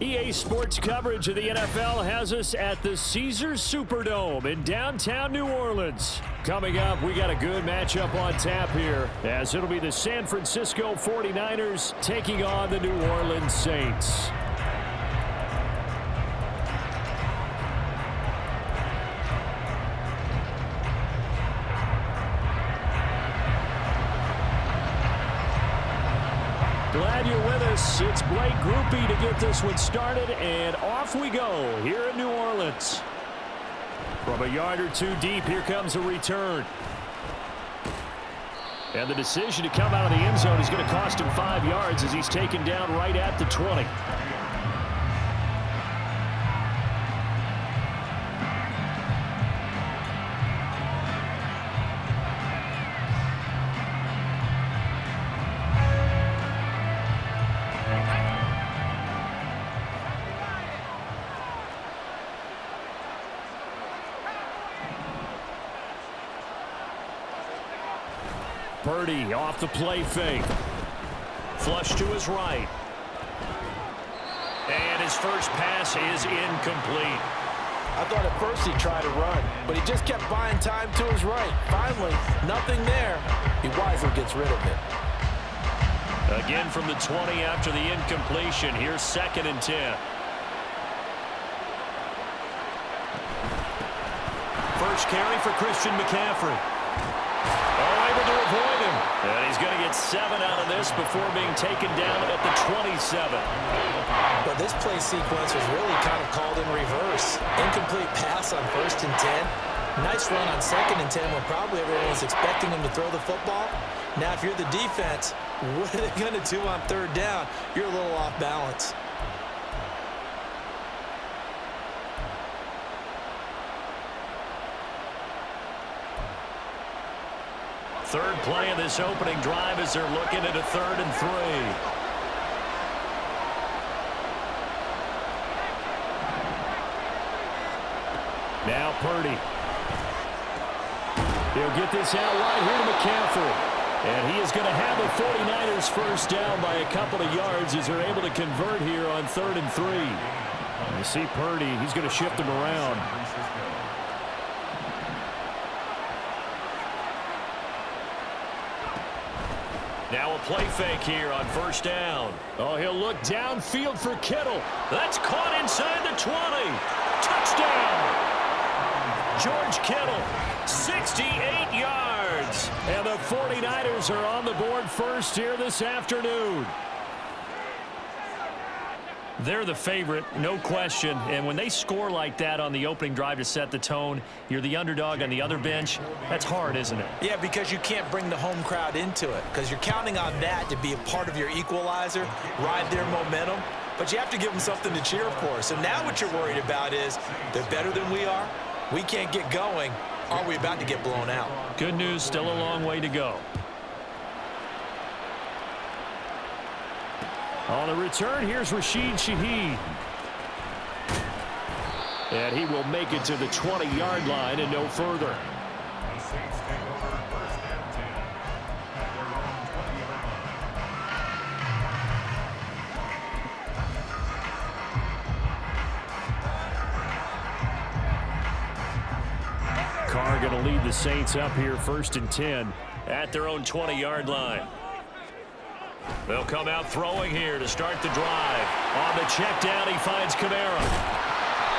EA Sports coverage of the NFL has us at the Caesars Superdome in downtown New Orleans. Coming up, we got a good matchup on tap here, as it'll be the San Francisco 49ers taking on the New Orleans Saints. Glad you're with us. It's Blake Groupie to get this one started, and off we go here in New Orleans. From a yard or two deep, here comes a return. And the decision to come out of the end zone is going to cost him 5 yards as he's taken down right at the 20. Purdy off the play fake. Flush to his right. And his first pass is incomplete. I thought at first he'd try to run, but he just kept buying time to his right. Finally, nothing there. He wisely gets rid of it. Again from the 20 after the incompletion. Here's 2nd and 10. First carry for Christian McCaffrey. Oh, able to avoid him. And he's going to get 7 out of this before being taken down at the 27. But this play sequence was really kind of called in reverse. Incomplete pass on 1st and 10. Nice run on 2nd and 10 when probably everyone was expecting him to throw the football. Now, if you're the defense, what are they going to do on 3rd down? You're a little off balance. Third play of this opening drive as they're looking at a 3rd and 3. Now Purdy. He'll get this out right here to McCaffrey. And he is going to have the 49ers first down by a couple of yards as they're able to convert here on 3rd and 3. You see Purdy, he's going to shift him around. Now a play fake here on 1st down. Oh, he'll look downfield for Kittle. That's caught inside the 20. Touchdown! George Kittle, 68 yards. And the 49ers are on the board first here this afternoon. They're the favorite, no question. And when they score like that on the opening drive to set the tone, you're the underdog on the other bench. That's hard, isn't it? Yeah, because you can't bring the home crowd into it, because you're counting on that to be a part of your equalizer, ride their momentum. But you have to give them something to cheer for. So now what you're worried about is they're better than we are. We can't get going. Are we about to get blown out? Good news, still a long way to go. On the return, here's Rashid Shaheed. And he will make it to the 20-yard line and no further. Carr going to lead the Saints up here 1st and 10 at their own 20-yard line. They'll come out throwing here to start the drive. On the check down, he finds Kamara.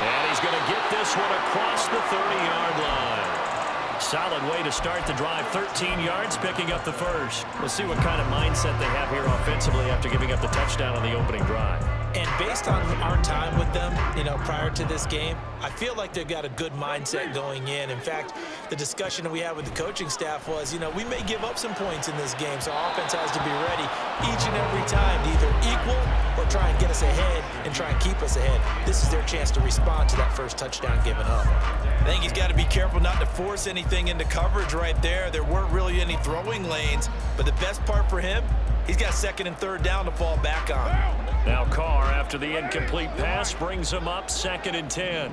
And he's going to get this one across the 30-yard line. Solid way to start the drive. 13 yards, picking up the first. We'll see what kind of mindset they have here offensively after giving up the touchdown on the opening drive. And based on our time with them, prior to this game, I feel like they've got a good mindset going in. In fact, the discussion that we had with the coaching staff was, we may give up some points in this game, so our offense has to be ready each and every time to either equal or try and get us ahead and try and keep us ahead. This is their chance to respond to that first touchdown given up. I think he's got to be careful not to force anything into coverage right there. There weren't really any throwing lanes, but the best part for him, he's got 2nd and 3rd down to fall back on. Now Carr, after the incomplete pass, brings him up 2nd and 10.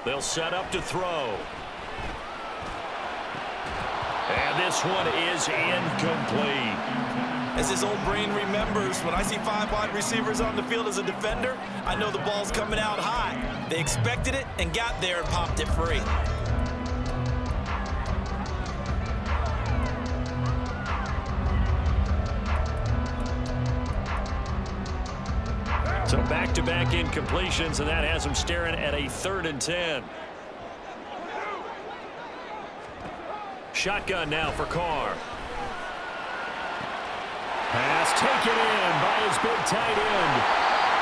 They'll set up to throw. And this one is incomplete. As his old brain remembers, when I see 5 wide receivers on the field as a defender, I know the ball's coming out high. They expected it and got there and popped it free. So back-to-back incompletions, and that has him staring at a 3rd and 10. Shotgun now for Carr. Pass taken in by his big tight end.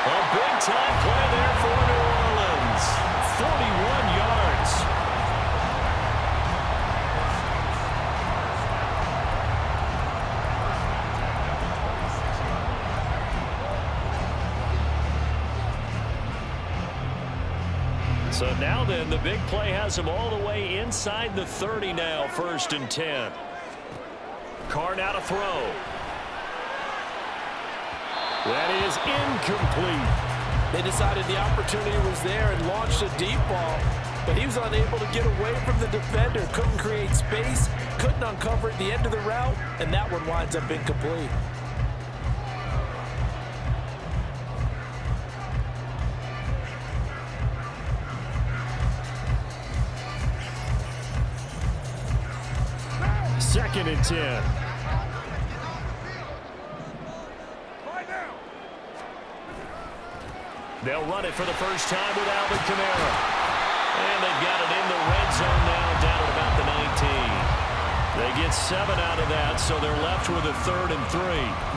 A big-time play there for New Orleans. 41 yards. So now then, the big play has him all the way inside the 30 now, 1st and 10. Carr now to throw. That is incomplete. They decided the opportunity was there and launched a deep ball, but he was unable to get away from the defender, couldn't create space, couldn't uncover at the end of the route, and that one winds up incomplete. Second and 10. They'll run it for the first time with Alvin Kamara. And they've got it in the red zone now, down at about the 19. They get 7 out of that, so they're left with a 3rd and 3.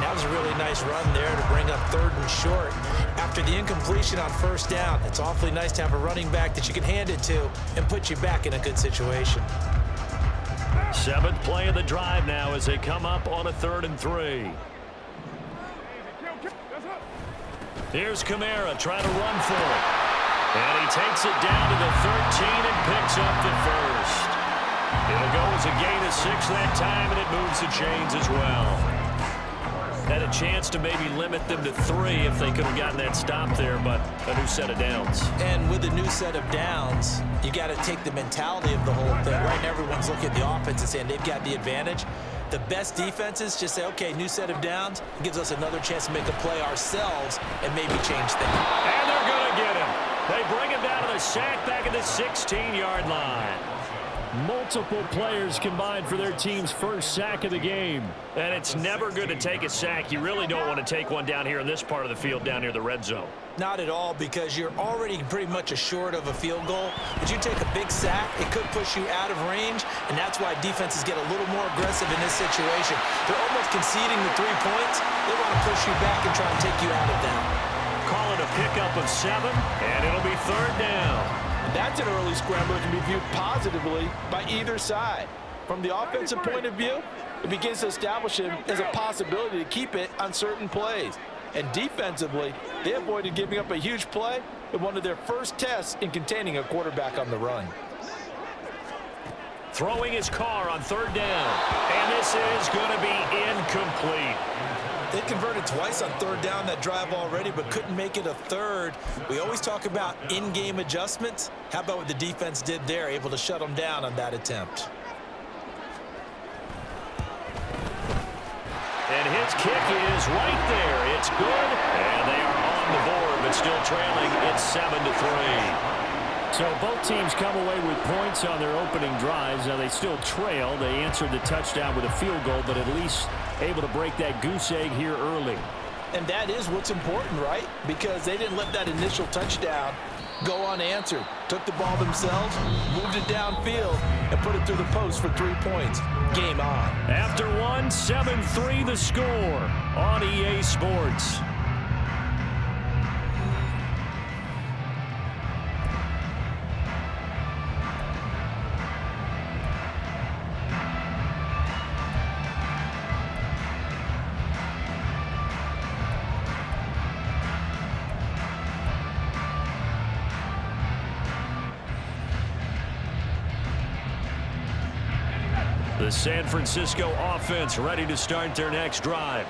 That was a really nice run there to bring up 3rd and short. After the incompletion on 1st down, it's awfully nice to have a running back that you can hand it to and put you back in a good situation. 7th play of the drive now as they come up on a 3rd and 3. Here's Kamara trying to run for it. And he takes it down to the 13 and picks up the 1st. It'll go as a gain of 6 that time, and it moves the chains as well. Had a chance to maybe limit them to 3 if they could have gotten that stop there, but a new set of downs. And with a new set of downs, you got to take the mentality of the whole thing. Right now, everyone's looking at the offense and saying they've got the advantage. The best defenses just say, okay, new set of downs. It gives us another chance to make a play ourselves and maybe change things. And they're going to get him. They bring him down to the sack back at the 16-yard line. Multiple players combined for their team's first sack of the game. And it's never good to take a sack. You really don't want to take one down here in this part of the field, down near the red zone. Not at all, because you're already pretty much assured of a field goal. But you take a big sack, it could push you out of range, and that's why defenses get a little more aggressive in this situation. They're almost conceding the 3 points. They want to push you back and try and take you out of them. Call it a pickup of 7, and it'll be 3rd down. That's an early scramble that can be viewed positively by either side. From the offensive point of view, it begins to establish him as a possibility to keep it on certain plays. And defensively, they avoided giving up a huge play in one of their first tests in containing a quarterback on the run. Throwing his Carr on 3rd down. And this is going to be incomplete. They converted twice on 3rd down that drive already, but couldn't make it a 3rd. We always talk about in-game adjustments. How about what the defense did there, able to shut them down on that attempt? And his kick is right there. It's good. And they are on the board, but still trailing. It's 7-3. So both teams come away with points on their opening drives. Now they still trail. They answered the touchdown with a field goal, but at least able to break that goose egg here early. And that is what's important, right? Because they didn't let that initial touchdown go unanswered. Took the ball themselves, moved it downfield, and put it through the post for 3 points. Game on. After 7-3 the score on EA Sports. The San Francisco offense ready to start their next drive.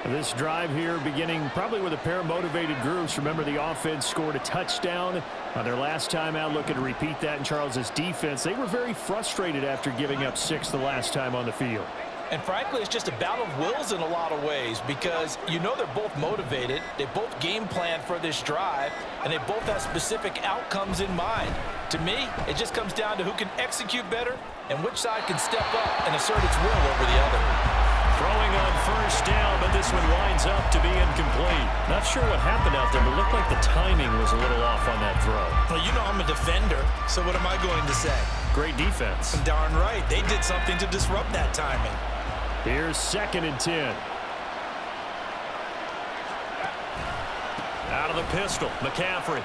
This drive here beginning probably with a pair of motivated groups. Remember, the offense scored a touchdown on their last time out, looking to repeat that in Charles's defense. They were very frustrated after giving up 6 the last time on the field. And frankly, it's just a battle of wills in a lot of ways because you know they're both motivated, they both game plan for this drive, and they both have specific outcomes in mind. To me, it just comes down to who can execute better and which side can step up and assert its will over the other. Throwing on first down, but this one winds up to be incomplete. Not sure what happened out there, but it looked like the timing was a little off on that throw. Well, you know I'm a defender, so what am I going to say? Great defense. Darn right. They did something to disrupt that timing. Here's 2nd and 10. Out of the pistol, McCaffrey.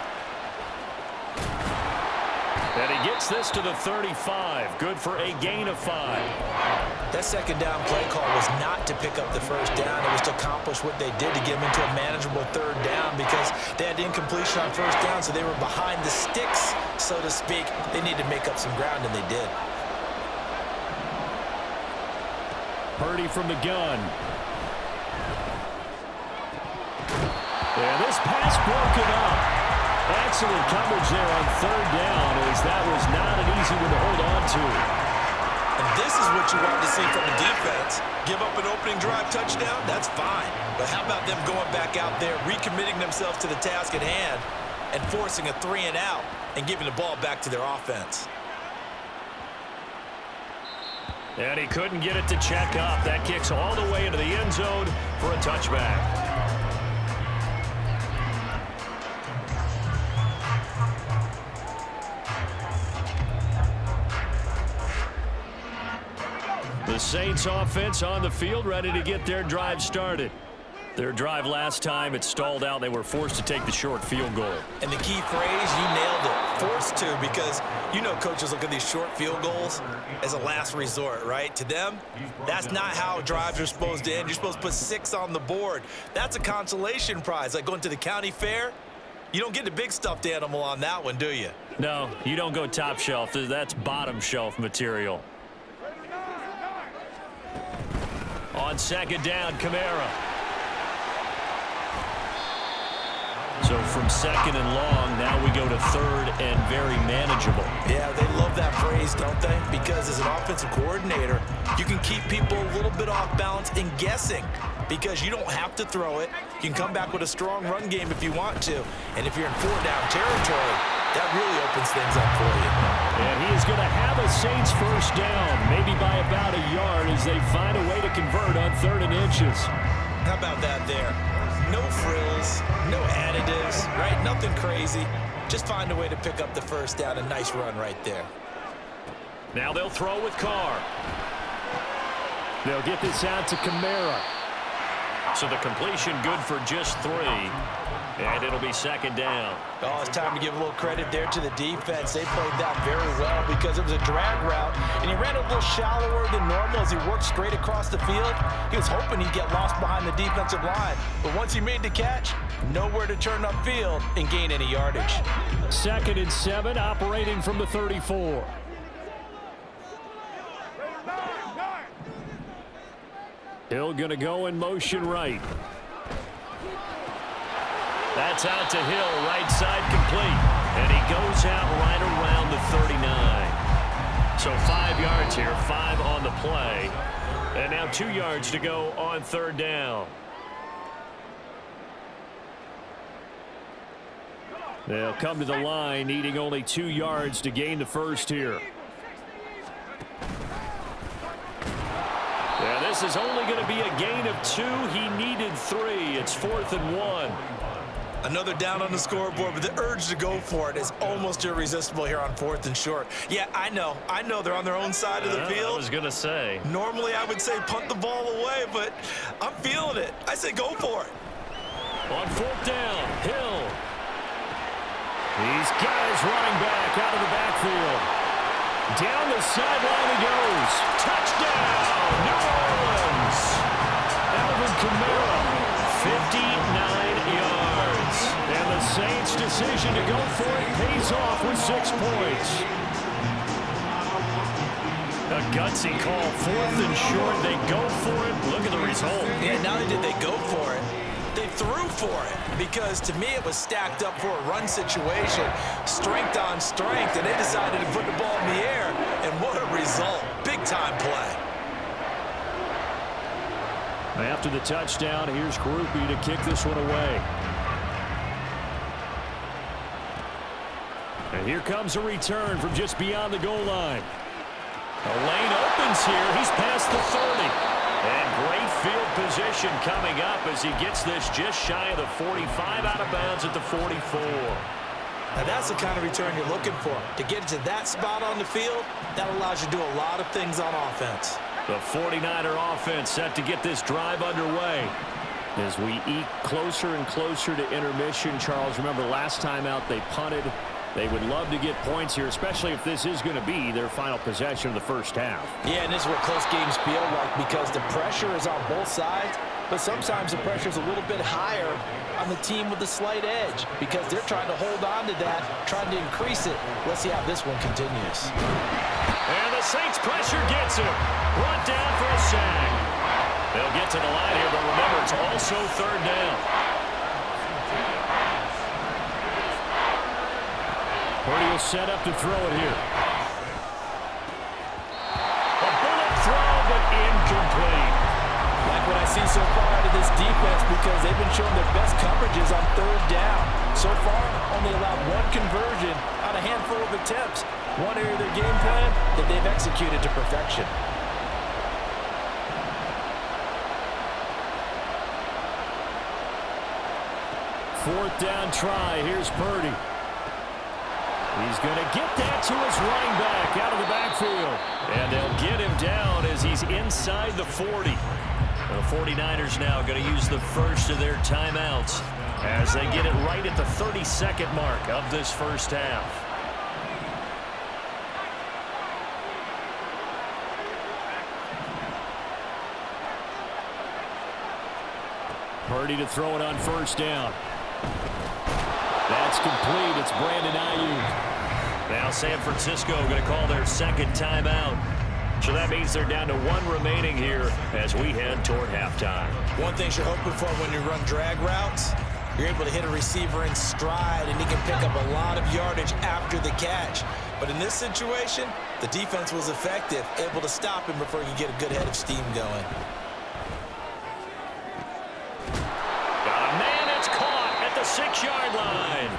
And he gets this to the 35. Good for a gain of 5. That second down play call was not to pick up the first down. It was to accomplish what they did to get them into a manageable 3rd down because they had incompletion on first down, so they were behind the sticks, so to speak. They needed to make up some ground, and they did. Purdy from the gun. And this pass broken up. Excellent coverage there on 3rd down, as that was not an easy one to hold on to. And this is what you want to see from a defense. Give up an opening drive touchdown, that's fine. But how about them going back out there, recommitting themselves to the task at hand, and forcing a 3 and out and giving the ball back to their offense? And he couldn't get it to check up. That kicks all the way into the end zone for a touchback. The Saints offense on the field, ready to get their drive started. Their drive last time, it stalled out. They were forced to take the short field goal. And the key phrase, you nailed it, forced to, because you know coaches look at these short field goals as a last resort, right? To them, that's not how drives are supposed to end. You're supposed to put 6 on the board. That's a consolation prize. Like going to the county fair, you don't get the big stuffed animal on that one, do you? No, you don't go top shelf. That's bottom shelf material. On 2nd down, Kamara. So from 2nd and long, now we go to 3rd and very manageable. Yeah, they love that phrase, don't they? Because as an offensive coordinator, you can keep people a little bit off balance and guessing because you don't have to throw it. You can come back with a strong run game if you want to. And if you're in 4-down territory, that really opens things up for you. And he is going to have a Saints first down, maybe by about a yard as they find a way to convert on 3rd and inches. How about that there? No frills, no additives, right? Nothing crazy. Just find a way to pick up the first down. A nice run right there. Now they'll throw with Carr. They'll get this out to Kamara. So the completion good for just 3. And it'll be 2nd down. Oh, it's time to give a little credit there to the defense. They played that very well because it was a drag route, and he ran a little shallower than normal as he worked straight across the field. He was hoping he'd get lost behind the defensive line, but once he made the catch, nowhere to turn upfield and gain any yardage. 2nd and 7, operating from the 34. Hill going to go in motion right. That's out to Hill, right side complete. And he goes out right around the 39. So 5 yards here, 5 on the play. And now 2 yards to go on 3rd down. They'll come to the line, needing only 2 yards to gain the first here. Yeah, this is only going to be a gain of 2. He needed 3. It's 4th and 1. Another down on the scoreboard, but the urge to go for it is almost irresistible here on 4th and short. Yeah, I know they're on their own side of the field. I was going to say. Normally I would say punt the ball away, but I'm feeling it. I say go for it. On 4th down, Hill. These guys running back out of the backfield. Down the sideline he goes. Touchdown, New Orleans. Alvin Kamara, 59 yards. And the Saints' decision to go for it pays off with 6 points. A gutsy call, 4th and short. They go for it. Look at the result. Yeah, not only did they go for it, they threw for it, because to me it was stacked up for a run situation, strength on strength, and they decided to put the ball in the air, and what a result. Big time play. After the touchdown, here's Groupie to kick this one away. And here comes a return from just beyond the goal line. The lane opens here. He's past the 30. And great field position coming up as he gets this just shy of the 45, out of bounds at the 44. Now that's the kind of return you're looking for. To get to that spot on the field, that allows you to do a lot of things on offense. The 49er offense set to get this drive underway. As we eke closer and closer to intermission, Charles, remember last time out they punted. They would love to get points here, especially if this is going to be their final possession of the first half. Yeah, and this is what close games feel like because the pressure is on both sides, but sometimes the pressure is a little bit higher on the team with the slight edge because they're trying to hold on to that, trying to increase it. Let's see how this one continues. And the Saints pressure gets him. Brought down for a sack. They'll get to the line here, but remember, it's also third down. Purdy will set up to throw it here. A bullet throw, but incomplete. Like what I see so far out of this defense because they've been showing their best coverages on third down. So far, only allowed one conversion on a handful of attempts. One area of their game plan that they've executed to perfection. Fourth down try. Here's Purdy. He's going to get that to his running back out of the backfield. And they'll get him down as he's inside the 40. The 49ers now going to use the first of their timeouts as they get it right at the 30-second mark of this first half. Purdy to throw it on first down. That's complete. It's Brandon Ayuk. Now San Francisco going to call their second timeout. So that means they're down to one remaining here as we head toward halftime. One thing you're hoping for when you run drag routes, you're able to hit a receiver in stride, and he can pick up a lot of yardage after the catch. But in this situation, the defense was effective, able to stop him before he could get a good head of steam going. Got a man that's caught at the 6-yard line.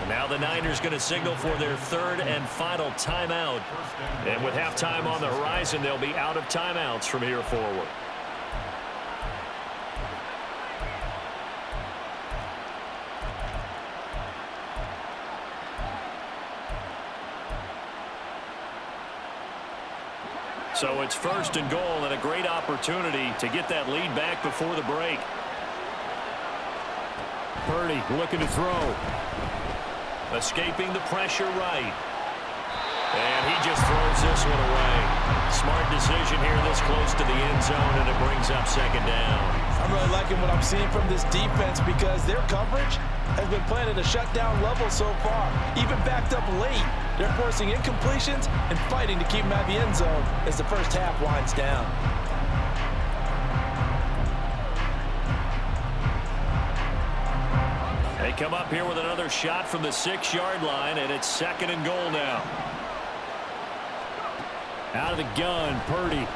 And now the Niners going to signal for their third and final timeout. And with halftime on the horizon, they'll be out of timeouts from here forward. So it's first and goal and a great opportunity to get that lead back before the break. Purdy looking to throw. Escaping the pressure right. And he just throws this one away. Smart decision here this close to the end zone, and it brings up second down. I'm really liking what I'm seeing from this defense because their coverage has been playing at a shutdown level so far. Even backed up late, they're forcing incompletions and fighting to keep them out of the end zone as the first half winds down. They come up here with another shot from the 6-yard line, and it's second and goal now. Out of the gun, Purdy. And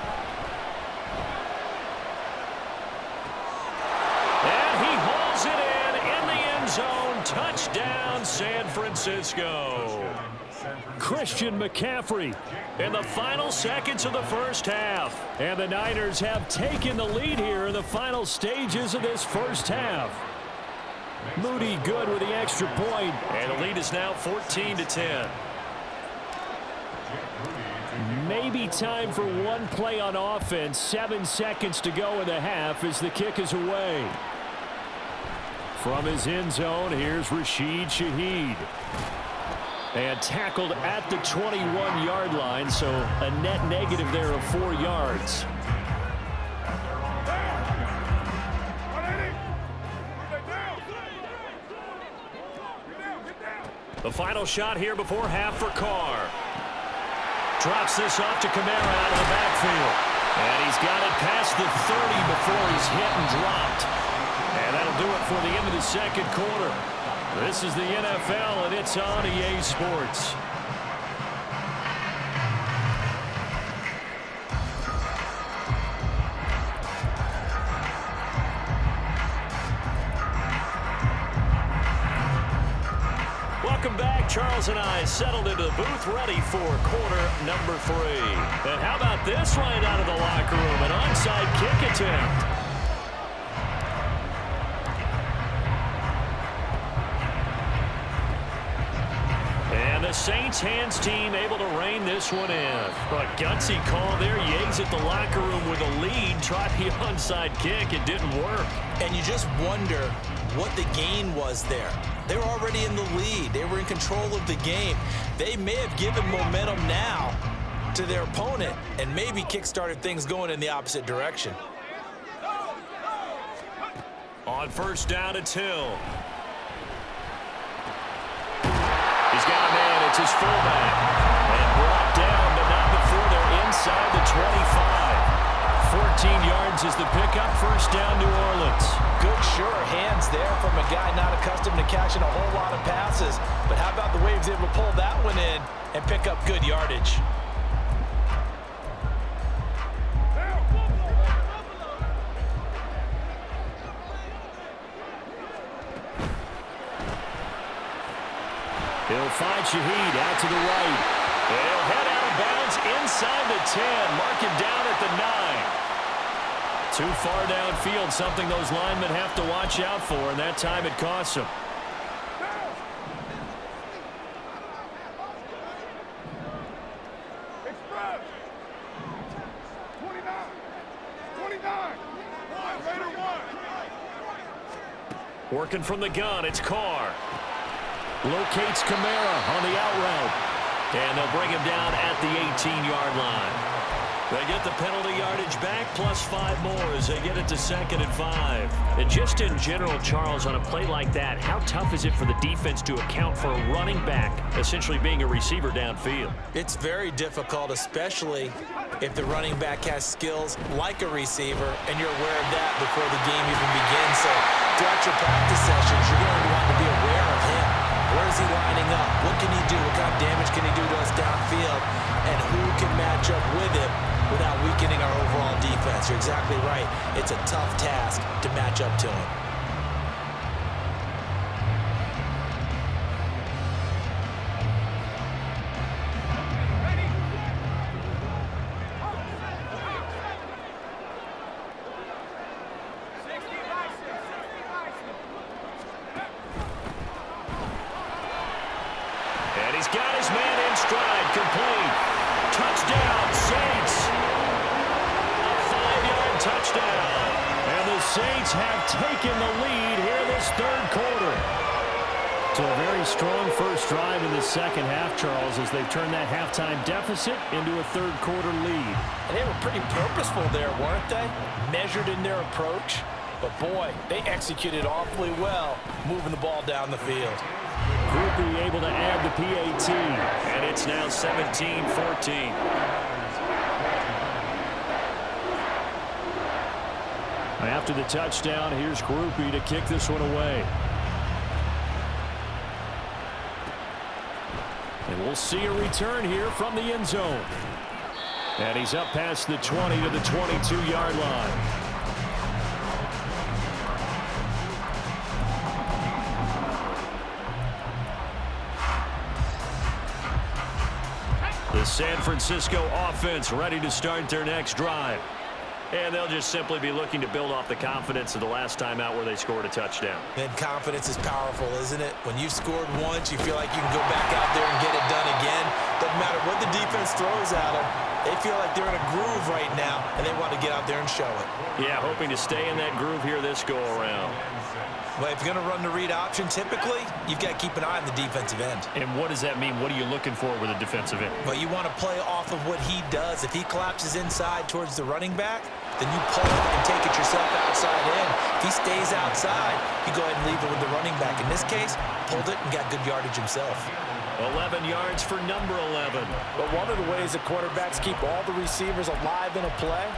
he hauls it in the end zone. Touchdown, San Francisco. Christian McCaffrey in the final seconds of the first half. And the Niners have taken the lead here in the final stages of this first half. Moody good with the extra point. And the lead is now 14-10. Maybe time for one play on offense. 7 seconds to go in the half as the kick is away. From his end zone, here's Rashid Shaheed. And tackled at the 21-yard line, so a net negative there of 4 yards. The final shot here before half for Carr. Drops this off to Kamara out of the backfield. And he's got it past the 30 before he's hit and dropped. And that'll do it for the end of the second quarter. This is the NFL, and it's on EA Sports. Welcome back. Charles and I settled into the booth, ready for quarter number 3. And how about this right out of the locker room? An onside kick attempt. And the Saints hands team able to rein this one in. A gutsy call there. Yates at the locker room with a lead. Tried the onside kick. It didn't work. And you just wonder what the gain was there. They were already in the lead. They were in control of the game. They may have given momentum now to their opponent and maybe kick-started things going in the opposite direction. On first down, it's Hill. He's got a man. It's his fullback. And brought down, but not before they're inside the 25. 14 yards is the pickup. First down, New Orleans. Good, sure hands there from a guy not accustomed to catching a whole lot of passes. But how about the way he was able to pull that one in and pick up good yardage? He'll find Shaheed out to the right. He'll head out of bounds inside the 10. Mark him down at the 9. Too far downfield, something those linemen have to watch out for, and that time it costs them. Working from the gun, it's Carr. Locates Kamara on the out route. And they'll bring him down at the 18-yard line. They get the penalty yardage back, plus 5 more as they get it to 2nd and 5. And just in general, Charles, on a play like that, how tough is it for the defense to account for a running back essentially being a receiver downfield? It's very difficult, especially if the running back has skills like a receiver, and you're aware of that before the game even begins. So throughout your practice sessions, you're going to want to be aware of him. Where is he lining up? What can he do? What kind of damage can he do to us downfield? And who can match up with him without weakening our overall defense? You're exactly right. It's a tough task to match up to him. And he's got his man in stride, complete. Touchdown, Saints. A 5-yard touchdown. And the Saints have taken the lead here this third quarter. So a very strong first drive in the second half, Charles, as they've turned that halftime deficit into a third quarter lead. And they were pretty purposeful there, weren't they? Measured in their approach. But boy, they executed awfully well, moving the ball down the field. Groupie able to add the PAT, and it's now 17-14. After the touchdown, here's Groupie to kick this one away. And we'll see a return here from the end zone. And he's up past the 20 to the 22-yard line. The San Francisco offense ready to start their next drive. And they'll just simply be looking to build off the confidence of the last time out where they scored a touchdown. And confidence is powerful, isn't it? When you've scored once, you feel like you can go back out there and get it done again. Doesn't matter what the defense throws at them. They feel like they're in a groove right now, and they want to get out there and show it. Yeah, hoping to stay in that groove here this go-around. But if you're going to run the read option, typically, you've got to keep an eye on the defensive end. And what does that mean? What are you looking for with a defensive end? Well, you want to play off of what he does. If he collapses inside towards the running back, then you pull it and take it yourself outside in. If he stays outside, you go ahead and leave it with the running back. In this case, pulled it and got good yardage himself. 11 yards for number 11. But one of the ways that quarterbacks keep all the receivers alive in a play,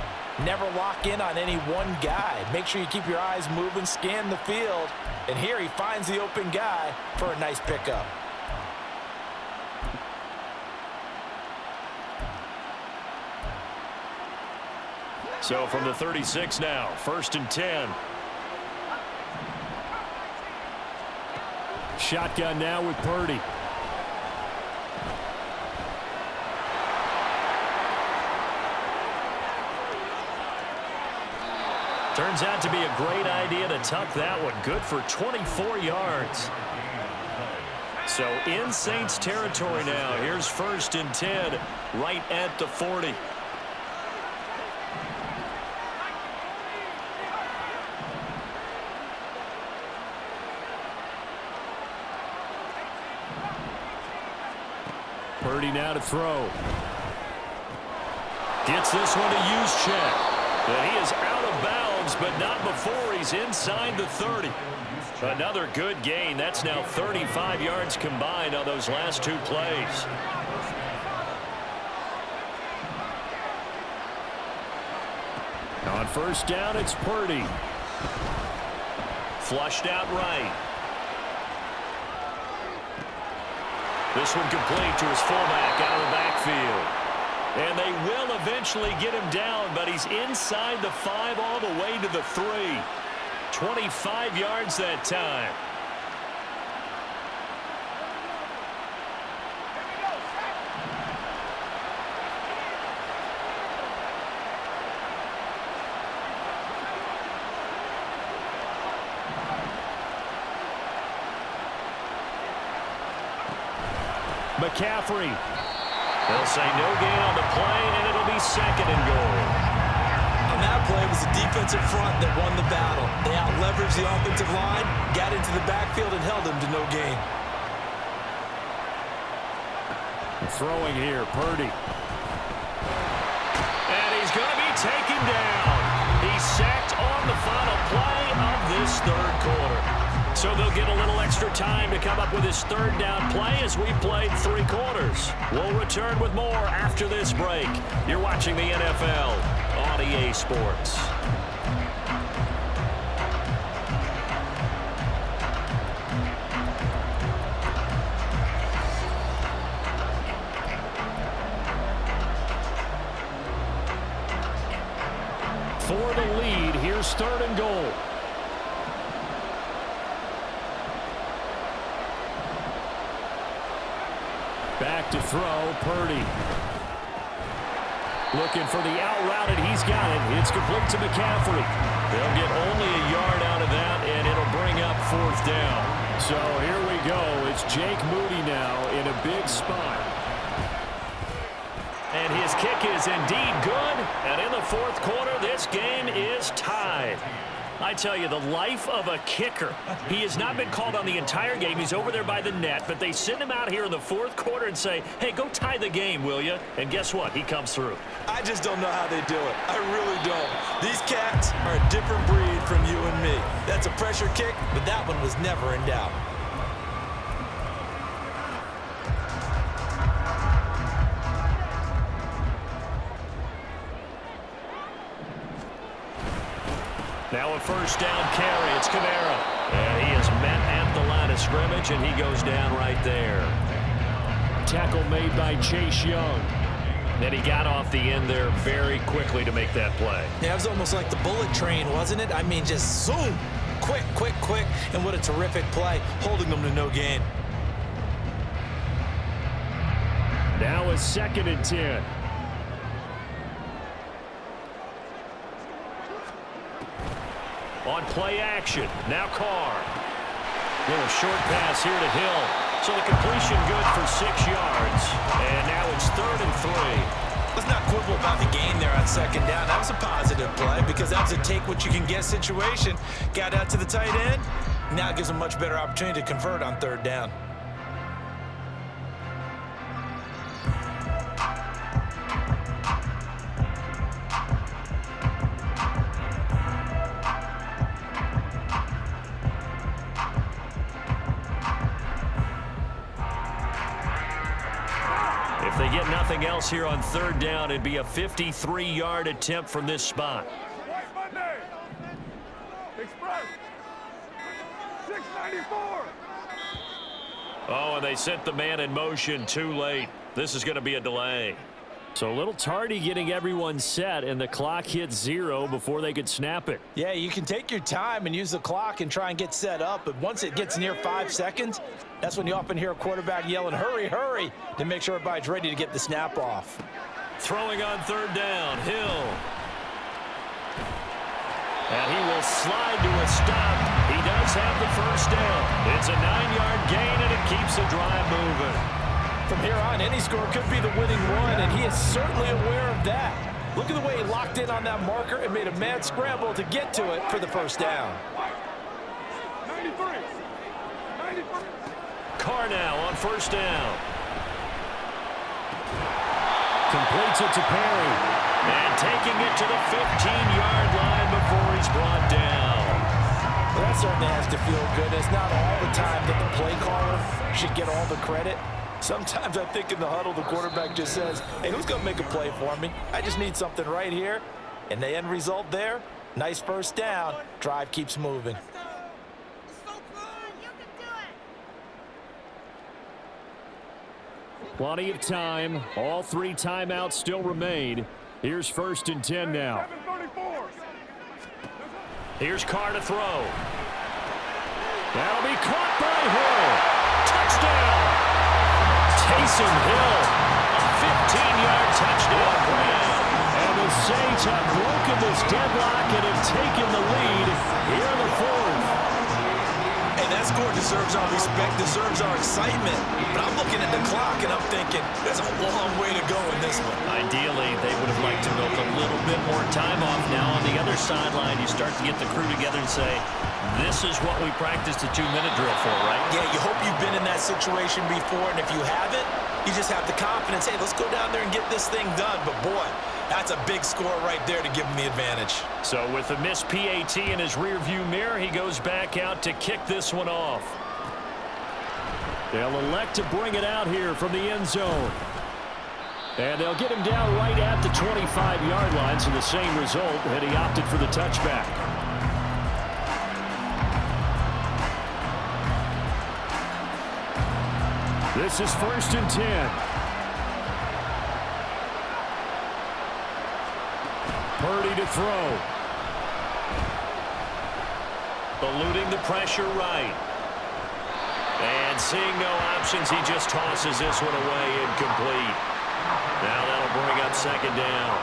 never lock in on any one guy. Make sure you keep your eyes moving, scan the field. And here he finds the open guy for a nice pickup. So from the 36 now, 1st and 10. Shotgun now with Purdy. Turns out to be a great idea to tuck that one. Good for 24 yards. So in Saints territory now. Here's 1st and 10 right at the 40. Purdy now to throw. Gets this one to Juszczyk. And he is out of bounds, but not before he's inside the 30. Another good gain. That's now 35 yards combined on those last 2 plays. On 1st down, it's Purdy. Flushed out right. This one complete to his fullback out of the backfield. And they will eventually get him down, but he's inside the 5 all the way to the 3. 25 yards that time. McCaffrey. They'll say no gain on the play, and it'll be 2nd and goal. On that play, it was the defensive front that won the battle. They out-leveraged the offensive line, got into the backfield, and held him to no gain. Throwing here, Purdy. And he's going to be taken down. He's sacked on the final play of this 3rd quarter. So they'll get a little extra time to come up with his 3rd down play as we played 3 quarters. We'll return with more after this break. You're watching the NFL on EA Sports. For the lead, here's 3rd and goal. Back to throw, Purdy. Looking for the out route, and he's got it. It's complete to McCaffrey. They'll get only a yard out of that, and it'll bring up 4th down. So here we go. It's Jake Moody now in a big spot. And his kick is indeed good. And in the 4th quarter, this game is tied. I tell you, the life of a kicker. He has not been called on the entire game. He's over there by the net, but they send him out here in the 4th quarter and say, hey, go tie the game, will you? And guess what? He comes through. I just don't know how they do it. I really don't. These cats are a different breed from you and me. That's a pressure kick, but that one was never in doubt. Now a 1st down carry. It's Kamara. And he is met at the line of scrimmage, and he goes down right there. Tackle made by Chase Young. And he got off the end there very quickly to make that play. Yeah, it was almost like the bullet train, wasn't it? I mean, just zoom. Quick, quick, quick. And what a terrific play, holding them to no gain. Now a 2nd and 10. On play action, now Carr. Little short pass here to Hill. So the completion good for 6 yards. And now it's 3rd and 3. Let's not quibble about the gain there on 2nd down. That was a positive play because that was a take-what-you-can-get situation. Got out to the tight end. Now it gives them a much better opportunity to convert on 3rd down. If they get nothing else here on 3rd down, it'd be a 53-yard attempt from this spot. Monday. Express. 694. Oh, and they sent the man in motion too late. This is going to be a delay. So a little tardy getting everyone set, and the clock hit 0 before they could snap it. Yeah, you can take your time and use the clock and try and get set up, but once it gets near 5 seconds, that's when you often hear a quarterback yelling, hurry, hurry, to make sure everybody's ready to get the snap off. Throwing on 3rd down, Hill. And he will slide to a stop. He does have the 1st down. It's a 9-yard gain, and it keeps the drive moving. From here on, any score could be the winning one, and he is certainly aware of that. Look at the way he locked in on that marker and made a mad scramble to get to it for the 1st down. 93. Carr now on 1st down. Completes it to Perry. And taking it to the 15-yard line before he's brought down. Well, that certainly has to feel good. It's not all the time that the play caller should get all the credit. Sometimes I think in the huddle, the quarterback just says, hey, who's going to make a play for me? I just need something right here. And the end result there, nice 1st down. Drive keeps moving. Plenty of time. All 3 timeouts still remain. Here's 1st and 10 now. 734. Here's Carr to throw. That'll be caught by Hill. Touchdown! Taysom Hill, a 15-yard touchdown grab. And the Saints have broken this deadlock and have taken the lead here in the 4th. And that score deserves our respect, deserves our excitement. But I'm looking at the clock and I'm thinking, there's a long way to go in this one. Ideally, they would have liked to milk a little bit more time off. Now on the other sideline, you start to get the crew together and say, this is what we practiced a 2-minute drill for, right? Yeah, you hope you've been in that situation before, and if you haven't, you just have the confidence, hey, let's go down there and get this thing done. But boy, that's a big score right there to give him the advantage. So with a missed PAT in his rearview mirror, he goes back out to kick this one off. They'll elect to bring it out here from the end zone. And they'll get him down right at the 25-yard line, so the same result, and he opted for the touchback. This is 1st and 10. Purdy to throw. Eluding the pressure right. And seeing no options, he just tosses this one away, incomplete. Now that'll bring up 2nd down.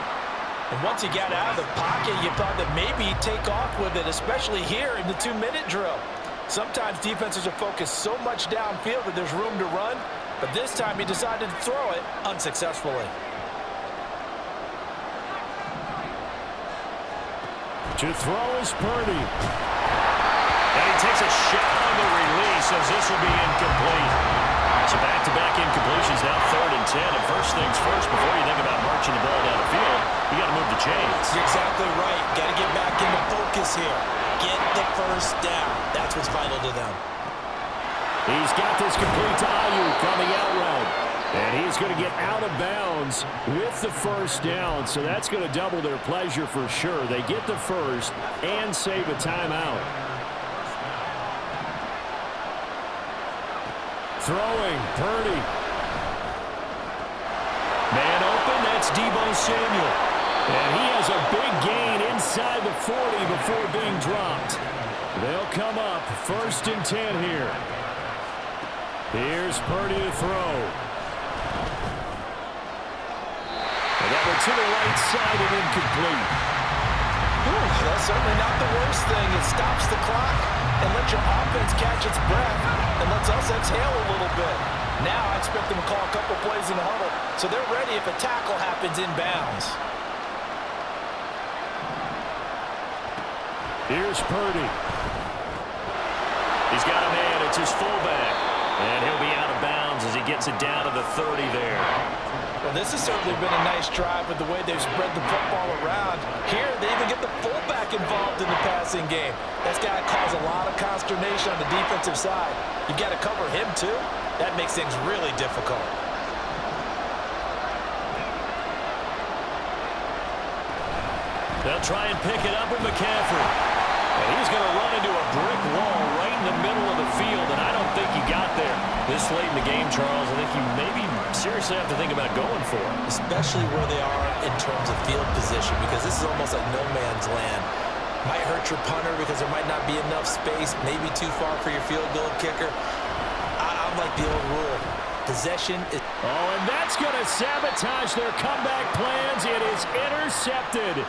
And once he got out of the pocket, you thought that maybe he'd take off with it, especially here in the 2-minute drill. Sometimes defenses are focused so much downfield that there's room to run, but this time he decided to throw it unsuccessfully. To throw is Purdy. And he takes a shot on the release as this will be incomplete. So back-to-back incompletions, now 3rd and 10. And first things first, before you think about marching the ball down the field, you got to move the chains. You're exactly right. Got to get back into focus here. Get the 1st down. That's what's vital to them. He's got this complete to Ayuk on the out route. And he's going to get out of bounds with the 1st down. So that's going to double their pleasure for sure. They get the 1st and save a timeout. Throwing, Purdy. Man open, that's Deebo Samuel. And he has a big gain inside the 40 before being dropped. They'll come up 1st and 10 here. Here's Purdy to throw. And that one to the right side and incomplete. Ooh, that's certainly not the worst thing. It stops the clock and lets your offense catch its breath and lets us exhale a little bit. Now I expect them to call a couple plays in the huddle so they're ready if a tackle happens inbounds. Here's Purdy. He's got a man. It's his fullback. And he'll be out of bounds as he gets it down to the 30 there. Well, this has certainly been a nice drive with the way they've spread the football around. Here, they even get the fullback involved in the passing game. That's got to cause a lot of consternation on the defensive side. You've got to cover him, too. That makes things really difficult. They'll try and pick it up with McCaffrey. And he's going to run into a brick wall right in the middle of the field, and I don't think he got there. This late in the game, Charles, I think you maybe seriously have to think about going for it. Especially where they are in terms of field position, because this is almost like no man's land. Might hurt your punter because there might not be enough space, maybe too far for your field goal kicker. I'm like the old rule. Possession is... Oh, and that's going to sabotage their comeback plans. It is intercepted.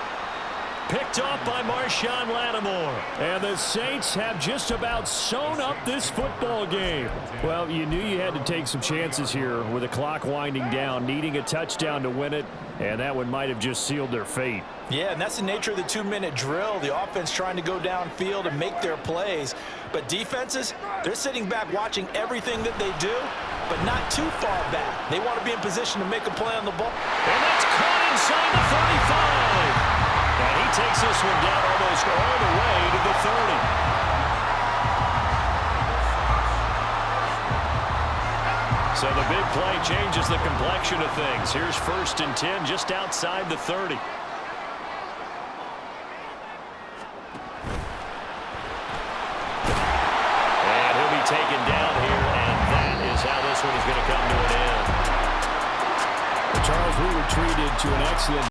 Picked off by Marshawn Lattimore. And the Saints have just about sewn up this football game. Well, you knew you had to take some chances here with the clock winding down, needing a touchdown to win it, and that one might have just sealed their fate. Yeah, and that's the nature of the 2-minute drill. The offense trying to go downfield and make their plays. But defenses, they're sitting back watching everything that they do, but not too far back. They want to be in position to make a play on the ball. And that's caught inside the 35. And he takes this one down almost all the way to the 30. So the big play changes the complexion of things. Here's 1st and 10 just outside the 30. And he'll be taken down here, and that is how this one is going to come to an end. Well, Charles, we were treated to an excellent